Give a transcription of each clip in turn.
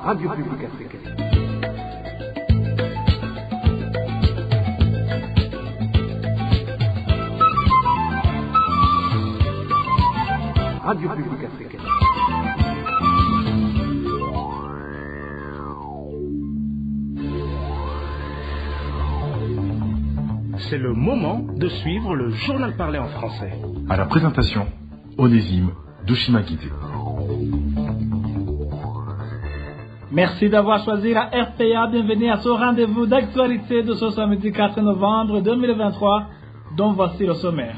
Radio Publique Africaine. Radio Publique Africaine. C'est le moment de suivre le journal parlé en français. À la présentation, Onésime Douchimakité. Merci d'avoir choisi la RPA. Bienvenue à ce rendez-vous d'actualité de ce samedi 4 novembre 2023, dont voici le sommaire.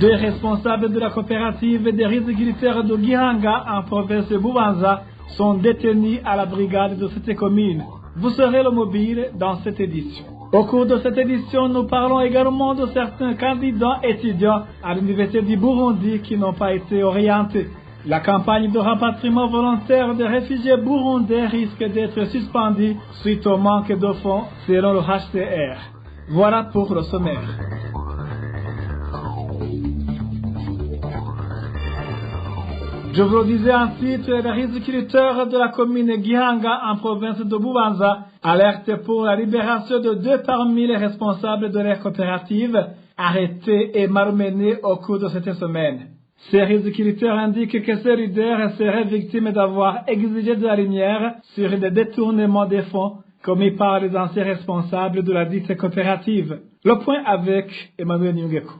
Deux responsables de la coopérative des riziculteurs de Gihanga en province de Bubanza sont détenus à la brigade de cette commune. Vous serez le mobile dans cette édition. Au cours de cette édition, nous parlons également de certains candidats étudiants à l'université du Burundi qui n'ont pas été orientés. La campagne de rapatriement volontaire des réfugiés burundais risque d'être suspendue suite au manque de fonds selon le HCR. Voilà pour le sommaire. Je vous le disais en titre, les riziculteurs de la commune Gihanga en province de Bubanza alertent pour la libération de deux parmi les responsables de leur coopérative arrêtés et malmenés au cours de cette semaine. Ces riziculteurs indiquent que ces leaders seraient victimes d'avoir exigé de la lumière sur des détournements des fonds commis par les anciens responsables de la dite coopérative. Le point avec Emmanuel Nyungeko.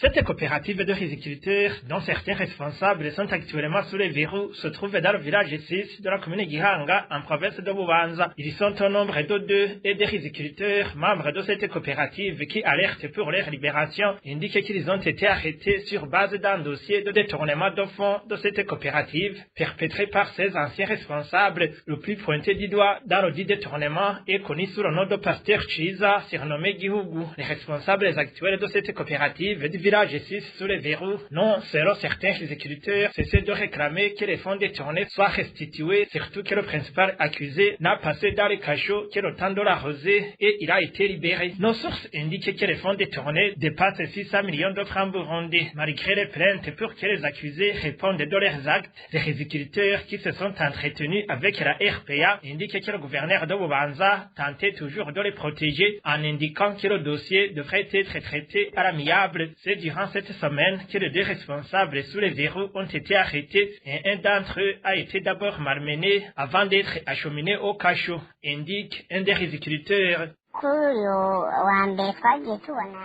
Cette coopérative de riziculteurs, dont certains responsables sont actuellement sous les verrous, se trouve dans le village 6 de la commune Gihanga, en province de Bubanza. Ils sont au nombre de 2 et des riziculteurs, membres de cette coopérative qui alertent pour leur libération, indiquent qu'ils ont été arrêtés sur base d'un dossier de détournement de fonds de cette coopérative, perpétré par ses anciens responsables. Le plus pointé du doigt dans le dit détournement est connu sous le nom de Pasteur Chiza, surnommé Gihugu. Les responsables actuels de cette coopérative du village 6 sous les verrous n'ont, selon certains riziculteurs, cessé de réclamer que les fonds détournés soient restitués, surtout que le principal accusé n'a passé dans les cachots que le temps de l'arroser et il a été libéré. Nos sources indiquent que les fonds détournés dépassent 600 millions de francs burundais. Malgré les plaintes pour que les accusés répondent de leurs actes, les riziculteurs qui se sont entretenus avec la RPA indiquent que le gouverneur de Bubanza tentait toujours de les protéger en indiquant que le dossier devrait être traité à l'amiable. C'est durant cette semaine que les deux responsables sous les verrous ont été arrêtés et un d'entre eux a été d'abord malmené avant d'être acheminé au cachot, indique un des riziculteurs.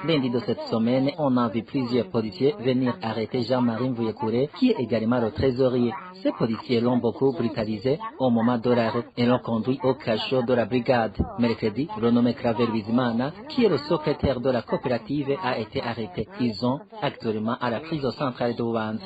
Lundi de cette semaine, on a vu plusieurs policiers venir arrêter Jean-Marie Mvuyekure, qui est également le trésorier. Ces policiers l'ont beaucoup brutalisé au moment de l'arrêt et l'ont conduit au cachot de la brigade. Mercredi, renommé Claver Bizimana, qui est le secrétaire de la coopérative, a été arrêté. Ils sont actuellement à la prison centrale de Bubanza.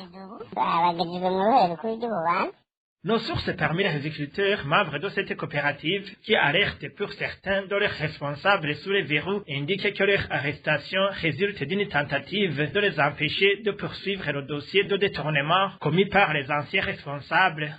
Nos sources parmi les riziculteurs, membres de cette coopérative, qui alertent pour certains de leurs responsables sous les verrous, indiquent que leur arrestation résulte d'une tentative de les empêcher de poursuivre le dossier de détournement commis par les anciens responsables.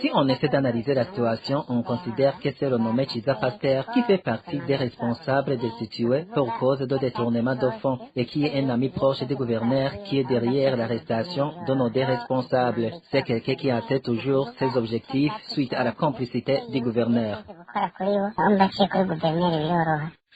Si on essaie d'analyser la situation, on considère que c'est le nommé Chiza Pasteur qui fait partie des responsables destitués pour cause de détournement de fonds et qui est un ami proche du gouverneur qui est derrière l'arrestation de nos deux responsables. C'est quelqu'un qui atteint toujours ses objectifs suite à la complicité du gouverneur.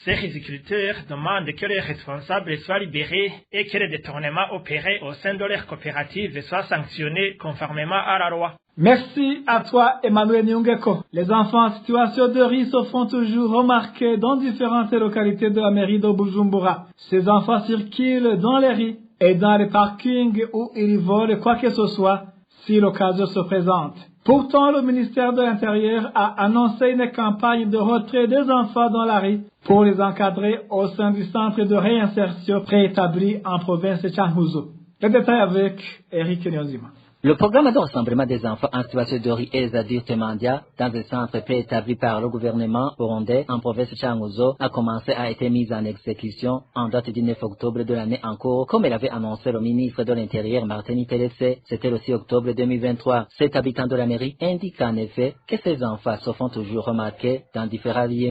Ces riziculteurs demandent que les responsables soient libérés et que les détournements opérés au sein de leur coopérative soient sanctionnés conformément à la loi. Merci à toi, Emmanuel Nyungeko. Les enfants en situation de risque se font toujours remarquer dans différentes localités de la mairie de Bujumbura. Ces enfants circulent dans les rues et dans les parkings où ils volent quoi que ce soit si l'occasion se présente. Pourtant, le ministère de l'Intérieur a annoncé une campagne de retrait des enfants dans la rue pour les encadrer au sein du centre de réinsertion préétabli en province de Changuzo. Les détails avec Eric Nyonzima. Le programme de rassemblement des enfants en situation de riz et adultes mendiants dans un centre préétabli par le gouvernement burundais en province Changuzo a commencé à être mis en exécution en date du 9 octobre de l'année en cours, comme l'avait annoncé le ministre de l'Intérieur Martin Terese. C'était le 6 octobre 2023. Cet habitant de la mairie indique en effet que ces enfants se font toujours remarquer dans différents lieux.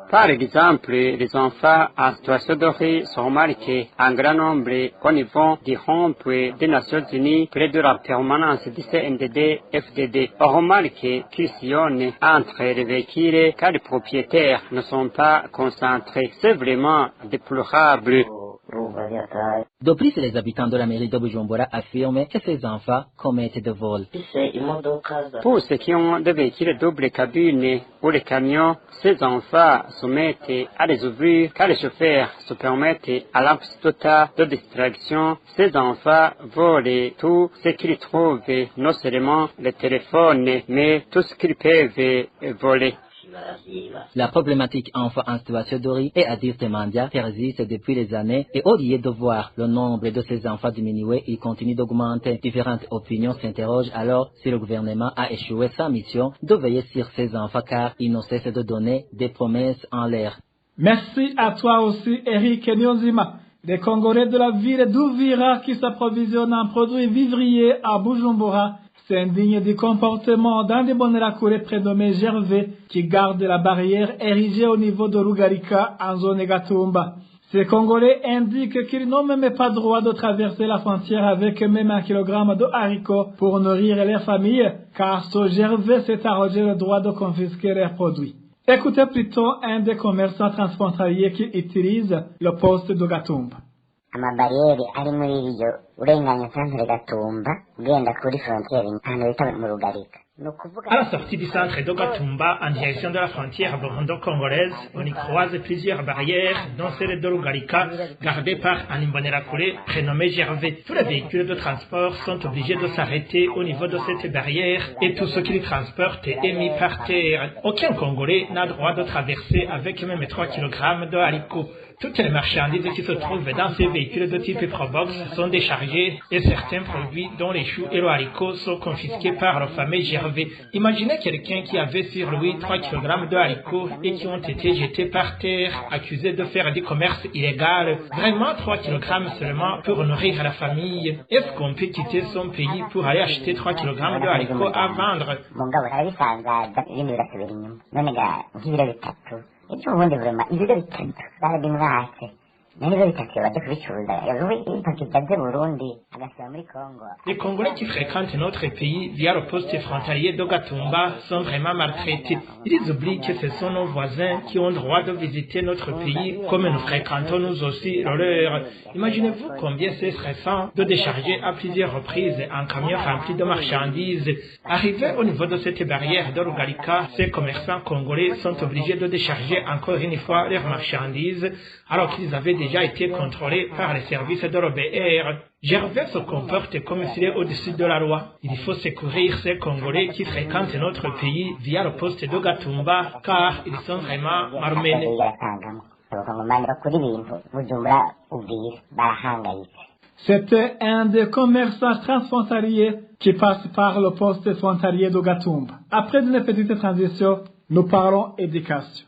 Par exemple, les enfants en situation de riz sont remarqués en grand nombre au niveau du rond-point des Nations Unies près de la permanence du CNDD-FDD. On remarque qu'ils sillonnent entre les véhicules car les propriétaires ne sont pas concentrés. C'est vraiment déplorable. De plus, les habitants de la mairie de Bujumbura affirment que ces enfants commettent des vols. Pour ceux qui ont des véhicules double cabine ou les camions, ces enfants se mettent à les ouvrir car les chauffeurs se permettent à l'absence totale de distraction. Ces enfants volent tout ce qu'ils trouvent, non seulement le téléphone, mais tout ce qu'ils peuvent voler. La problématique enfants en situation de riz et adultes mendiants persiste depuis des années et au lieu de voir le nombre de ces enfants diminuer, il continue d'augmenter. Différentes opinions s'interrogent alors si le gouvernement a échoué sa mission de veiller sur ces enfants car il ne cesse de donner des promesses en l'air. Merci à toi aussi, Eric Nyonzima. Les Congolais de la ville d'Uvira qui s'approvisionnent en produits vivriers à Bujumbura s'indignent du comportement d'un des Bonerakure prénommé Gervais qui garde la barrière érigée au niveau de Rugarika en zone Gatumba. Ces Congolais indiquent qu'ils n'ont même pas droit de traverser la frontière avec même 1 kilogramme de haricots pour nourrir leurs familles, car ce Gervais s'est arrogé le droit de confisquer leurs produits. Écoutez plutôt un des commerçants transfrontaliers qui utilise le poste de Gatumba. Amabariyeri ari muri iryo urenganya centre Gatumba ugenda kuri frontière ahantu bita mu Rugarika. À la sortie du centre de Gatumba, en direction de la frontière burundo-congolaise, on y croise plusieurs barrières, dont celle de Rugarika, gardée par un Imbonerakure prénommé Gervais. Tous les véhicules de transport sont obligés de s'arrêter au niveau de cette barrière et tout ce qu'ils transportent est mis par terre. Aucun Congolais n'a droit de traverser avec même 3 kg de haricots. Toutes les marchandises qui se trouvent dans ces véhicules de type Probox sont déchargées et certains produits dont les choux et le haricot sont confisqués par le fameux Gervais. Imaginez quelqu'un qui avait sur lui 3 kg de haricots et qui ont été jetés par terre, accusés de faire du commerce illégal. Vraiment 3 kg seulement pour nourrir la famille. Est-ce qu'on peut quitter son pays pour aller acheter 3 kg de haricots à vendre? Icyo ubundi burema ibiro bitatu barabimwatse n'ibiro bitatu baje kubicuruza impakitaze Burundi agasaba muri Congo. Les Congolais qui fréquentent notre pays via le poste frontalier de Gatumba sont vraiment maltraités. Ils oublient que ce sont nos voisins qui ont droit de visiter notre pays comme nous fréquentons nous aussi le leur. Imaginez-vous combien c'est stressant de décharger à plusieurs reprises un camion rempli de marchandises. Arrivés au niveau de cette barrière de Rugarika, ces commerçants congolais sont obligés de décharger encore une fois leurs marchandises alors qu'ils avaient déjà été contrôlés par les services de l'OBR. Gervais se comporte comme s'il est au-dessus de la loi. Il faut secourir ces Congolais qui fréquentent notre pays via le poste de Gatumba car ils sont vraiment malmenés. C'était un des commerçants transfrontaliers qui passe par le poste frontalier de Gatumba. Après une petite transition, nous parlons éducation.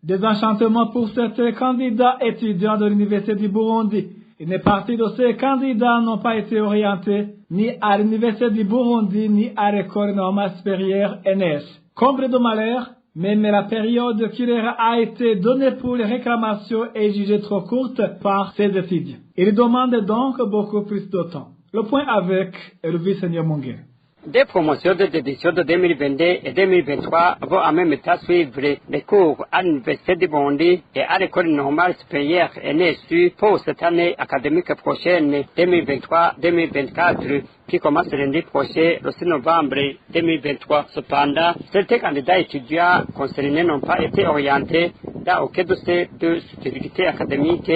Désenchantement pour certains candidats étudiants de l'Université du Burundi. Une partie de ces candidats n'ont pas été orientés ni à l'Université du Burundi ni à l'École normale supérieure NS. Comble de malheur, même la période qui leur a été donnée pour les réclamations est jugée trop courte par ces étudiants. Ils demandent donc beaucoup plus de temps. Le point avec Elvis Nyamongere. Des promotions de l'édition de 2022 et 2023 vont en même temps suivre les cours à l'Université du Burundi et à l'École normale supérieure NSU pour cette année académique prochaine 2023-2024 qui commence lundi prochain, le 6 novembre 2023. Cependant, certains candidats étudiants concernés n'ont pas été orientés dans aucun de ces deux spécificités académiques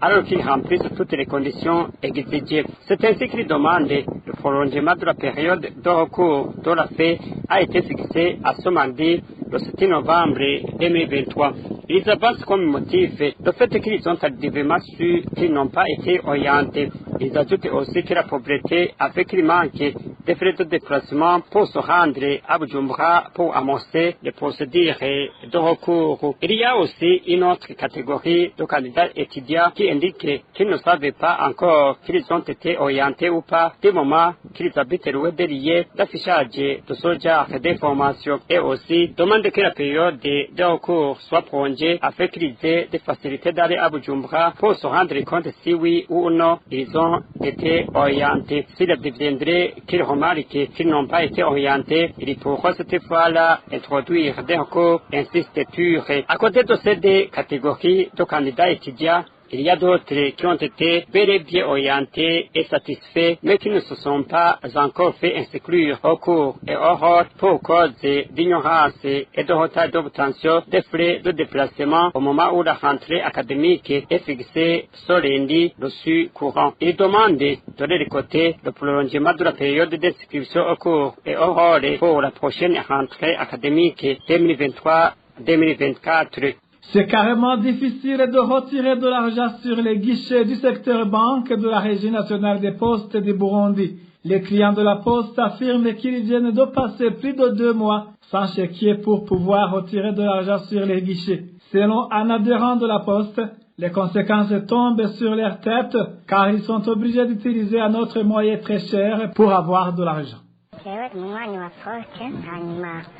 alors qu'ils remplissent toutes les conditions exigées. C'est ainsi qu'ils demandent le prolongement de la période de recours dont la fête a été fixée à ce mardi, le 7 novembre 2023. Ils avancent comme motif le fait qu'ils ont tardivement su qu'ils n'ont pas été orientés. Ils ajoutent aussi que la pauvreté a fait qu'il manque des frais de déplacement pour se rendre à Bujumbura pour amorcer les procédures de recours. Il y a aussi une autre catégorie de candidats étudiants qui indiquent qu'ils ne savaient pas encore qu'ils ont été orientés ou pas du moment qu'ils habitent loin des lieux d'affichage de ce genre de formation, et aussi demandent que la période de recours soit prolongée afin qu'ils aient des facilités d'aller à Bujumbura pour se rendre compte si oui ou non ils ont été orientés. S'il deviendrait qu'ils remarquent qu'ils n'ont pas été orientés, il pourra cette fois-là introduire des recours insistatures. À côté de ces deux catégories de candidats étudiants, il y a d'autres qui ont été bel et bien orientés et satisfaits, mais qui ne se sont pas encore fait inscrire au cours et au rôle pour cause d'ignorance et de retard d'obtention des frais de déplacement au moment où la rentrée académique est fixée ce lundi dessus courant. Ils demandent de leur côté le prolongement de la période d'inscription au cours et au rôle pour la prochaine rentrée académique 2023-2024. C'est carrément difficile de retirer de l'argent sur les guichets du secteur banque de la Régie nationale des postes du Burundi. Les clients de la poste affirment qu'ils viennent de passer plus de 2 mois sans chéquier pour pouvoir retirer de l'argent sur les guichets. Selon un adhérent de la poste, les conséquences tombent sur leur tête car ils sont obligés d'utiliser un autre moyen très cher pour avoir de l'argent.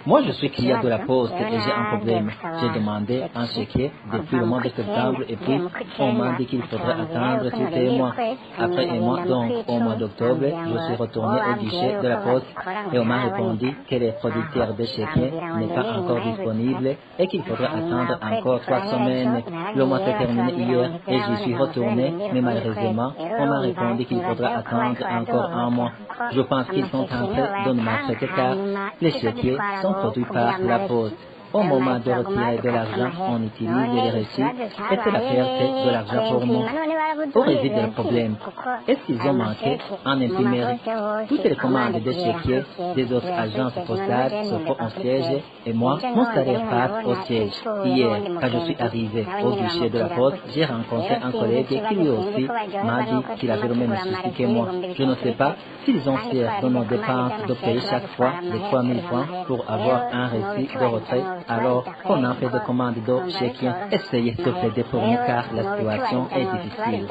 Moi, je suis client de la poste et j'ai un problème. J'ai demandé un chéquier depuis le mois de septembre et puis on m'a dit qu'il faudrait attendre 7 mois. Après un mois, donc au mois d'octobre, je suis retourné au guichet de la poste et on m'a répondu que les producteurs de chéquiers n'est pas encore disponible et qu'il faudrait attendre encore 3 semaines. Le mois s'est terminé hier et j'y suis retourné, mais malheureusement, on m'a répondu qu'il faudrait attendre encore 1 mois. Je pense qu'ils sont en train de ne marcher car les chéquiers sont produits par la poste. Au moment de retirer de l'argent, on utilise les reçus et c'est la perte de l'argent pour nous. Pour résoudre le problème, est-ce qu'ils ont manqué en imprimerie? Toutes les commandes de chéquiers des autres agences postales se font en siège et moi, mon salaire passe au siège. Hier, quand je suis arrivé au guichet de la poste, j'ai rencontré un collègue qui lui aussi m'a dit qu'il avait le même souci que moi. Je ne sais pas s'ils ont fiers de nos dépenses de payer chaque fois les 3 000 francs pour avoir un reçu de retrait alors qu'on a fait des commandes de chéquiers. Essayez de plaider pour nous car la situation est difficile.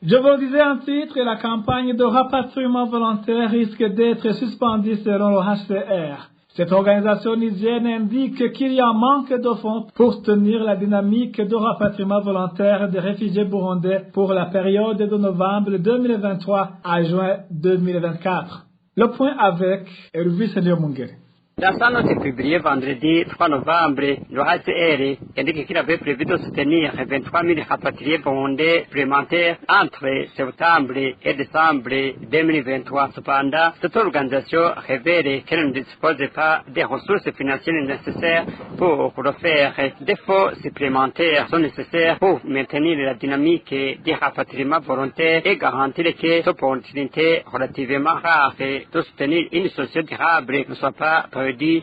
Je vous disais en titre, la campagne de rapatriement volontaire risque d'être suspendue selon le HCR. Cette organisation nigérienne indique qu'il y a un manque de fonds pour tenir la dynamique de rapatriement volontaire des réfugiés burundais pour la période de novembre 2023 à juin 2024. Le point avec Elvis Mungere. Dans sa note publiée vendredi 3 novembre, le HCR indique qu'il avait prévu de soutenir 23 000 rapatriés burundais supplémentaires entre septembre et décembre 2023. Cependant, cette organisation révèle qu'elle ne dispose pas des ressources financières nécessaires pour le faire. Des fonds supplémentaires sont nécessaires pour maintenir la dynamique des rapatriements volontaires et garantir que cette opportunité relativement rare de soutenir une société durable ne soit pas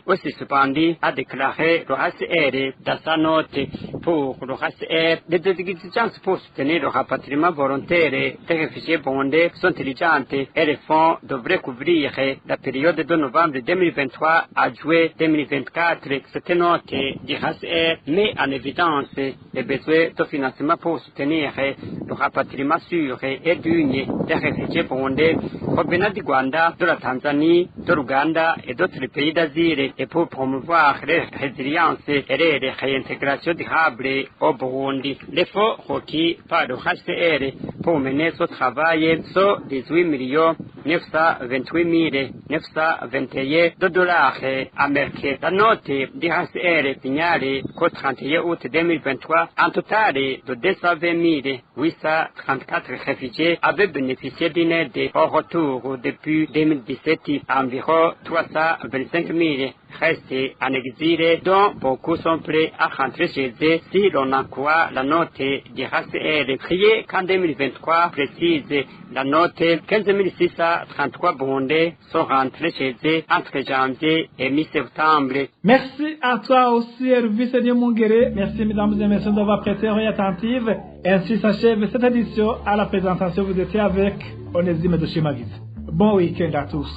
aussi suspendu, a déclaré le HCR dans sa note. Pour le HCR, les exigences pour soutenir le rapatriement volontaire des réfugiés burundais sont intelligentes et les fonds devraient couvrir la période de novembre 2023 à juillet 2024. Cette note du HCR met en évidence les besoins de financement pour soutenir le rapatriement sûr et digne des réfugiés burundais provenant du Rwanda, de la Tanzanie, de l'Ouganda et d'autres pays d'Asie et pour promouvoir la résilience et la réintégration durable au Burundi. Les fonds requis par le HCR pour mener ce travail sont 18 928 921 $ américains. La note du HCR signale qu'au 31 août 2023, un total de 220 834 réfugiés avaient bénéficié d'une aide au retour depuis 2017. Environ 325 000 restent en exil, dont beaucoup sont prêts à rentrer chez eux si l'on en croit la note du HCR, qui est qu'en 2023 précise la note 15 633 Burundais sont rentrés chez eux entre janvier et mi-septembre. Merci à toi aussi, Hervé Seigneur Mungere. Merci, mesdames et messieurs, d'avoir prêté oreille attentive. Ainsi s'achève cette édition. À la présentation, vous étiez avec Onésime de Chimagiz. Bon week-end à tous.